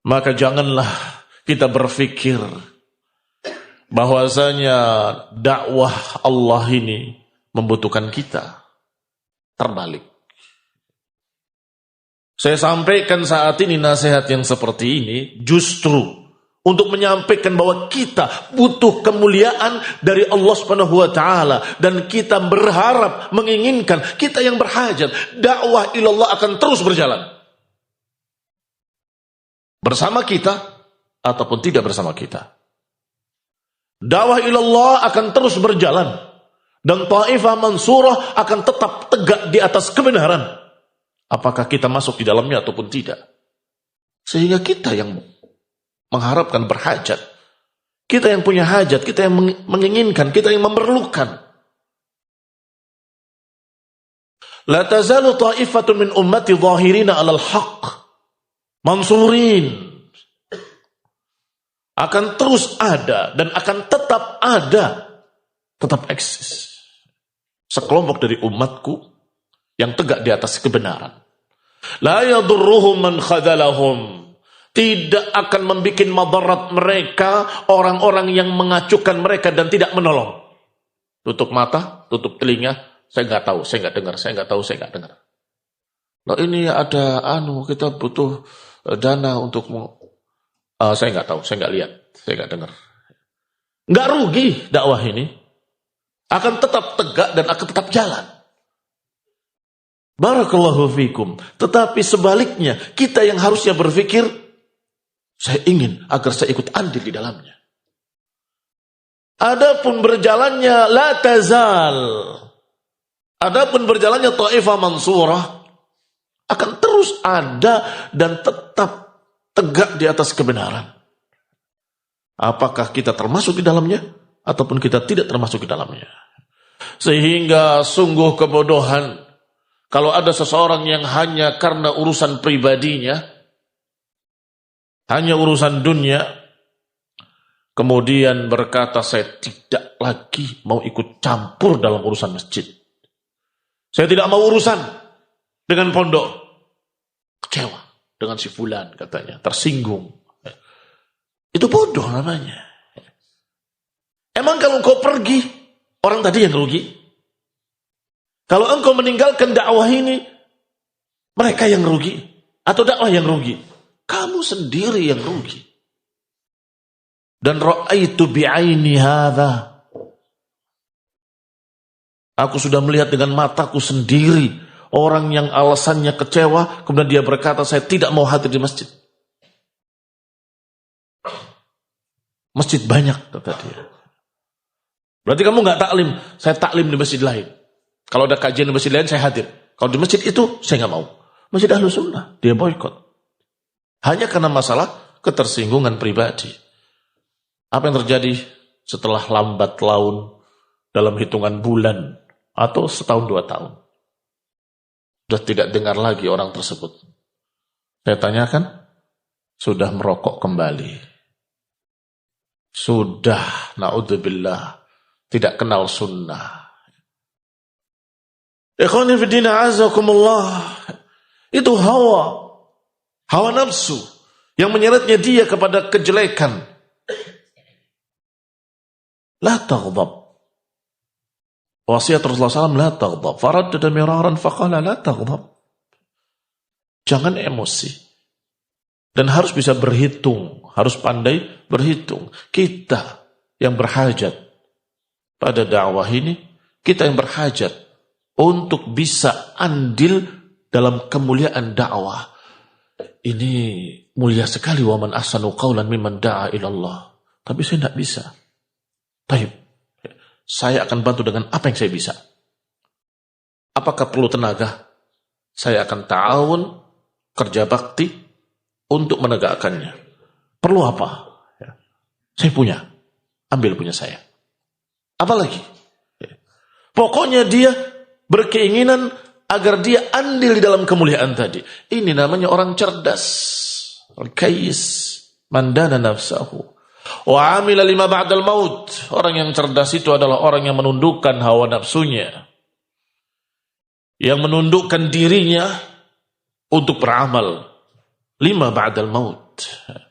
maka janganlah kita berpikir bahwasanya dakwah Allah ini membutuhkan kita. Terbalik. Saya sampaikan saat ini nasihat yang seperti ini justru untuk menyampaikan bahwa kita butuh kemuliaan dari Allah Subhanahu wa taala dan kita berharap, menginginkan, kita yang berhajat, dakwah ilallah akan terus berjalan. Bersama kita ataupun tidak bersama kita. Dakwah ilallah akan terus berjalan dan Taifah Mansurah akan tetap tegak di atas kebenaran. Apakah kita masuk di dalamnya ataupun tidak. Sehingga kita yang mengharapkan, berhajat. Kita yang punya hajat, kita yang menginginkan, kita yang memerlukan. La tazalu ta'ifatun min ummati zahirina 'alal haqq mansurin. Akan terus ada dan akan tetap ada, tetap eksis. Sekelompok dari umatku yang tegak di atas kebenaran. La yadurruhum man khadalahum. Tidak akan membuat madarat mereka orang-orang yang mengacukan mereka dan tidak menolong. Tutup mata, tutup telinga, saya nggak tahu, saya nggak dengar, saya nggak tahu, saya nggak dengar. Loh ini ada kita butuh dana untuk saya nggak tahu, saya nggak lihat, saya nggak dengar. Nggak rugi dakwah ini, akan tetap tegak dan akan tetap jalan. Barakallahu fikum. Tetapi sebaliknya, kita yang harusnya berpikir, saya ingin agar saya ikut andil di dalamnya. Adapun berjalannya la tazal. Adapun berjalannya Taifah Mansurah akan terus ada dan tetap tegak di atas kebenaran. Apakah kita termasuk di dalamnya ataupun kita tidak termasuk di dalamnya? Sehingga sungguh kebodohan kalau ada seseorang yang hanya karena urusan pribadinya, hanya urusan dunia, kemudian berkata, saya tidak lagi mau ikut campur dalam urusan masjid. Saya tidak mau urusan dengan pondok. Kecewa dengan si fulan katanya, tersinggung. Itu bodoh namanya. Emang kalau engkau pergi, orang tadi yang rugi? Kalau engkau meninggalkan dakwah ini, mereka yang rugi atau dakwah yang rugi? Kamu sendiri yang rugi. Dan ra'aitu bi'aini hadza. Aku sudah melihat dengan mataku sendiri orang yang alasannya kecewa, kemudian dia berkata, saya tidak mau hadir di masjid. Masjid banyak, kata dia. Berarti kamu nggak taklim? Saya taklim di masjid lain. Kalau ada kajian di masjid lain, saya hadir. Kalau di masjid itu, saya nggak mau. Masjid Ahlus Sunnah, dia boykot. Hanya karena masalah ketersinggungan pribadi. Apa yang terjadi setelah lambat laun dalam hitungan bulan atau setahun 2 tahun? Sudah tidak dengar lagi orang tersebut. Saya tanyakan, sudah merokok kembali. Sudah, na'udzubillah, tidak kenal sunnah. Ikhwani fiddina azakumullah. Itu hawa nafsu yang menyeretnya dia kepada kejelekan. La taghdab. Wasiat Rasulullah SAW, la taghdab. Faraddada miraran faqala la taghdab. Jangan emosi. Dan harus bisa berhitung, harus pandai berhitung. Kita yang berhajat pada dakwah ini, kita yang berhajat untuk bisa andil dalam kemuliaan dakwah. Ini mulia sekali, wa man ahsanu qawlan mimman da'a ilallah. Tapi saya tidak bisa. Baik, saya akan bantu dengan apa yang saya bisa. Apakah perlu tenaga? Saya akan ta'awun, kerja bakti untuk menegakkannya. Perlu apa? Saya punya, ambil punya saya. Apalagi? Pokoknya dia berkeinginan agar dia andil di dalam kemuliaan tadi. Ini namanya orang cerdas. Al-Kais, mandana nafsahu. Wa amila lima ba'dal maut. Orang yang cerdas itu adalah orang yang menundukkan hawa nafsunya. Yang menundukkan dirinya untuk beramal. Lima ba'dal maut. Muhammad.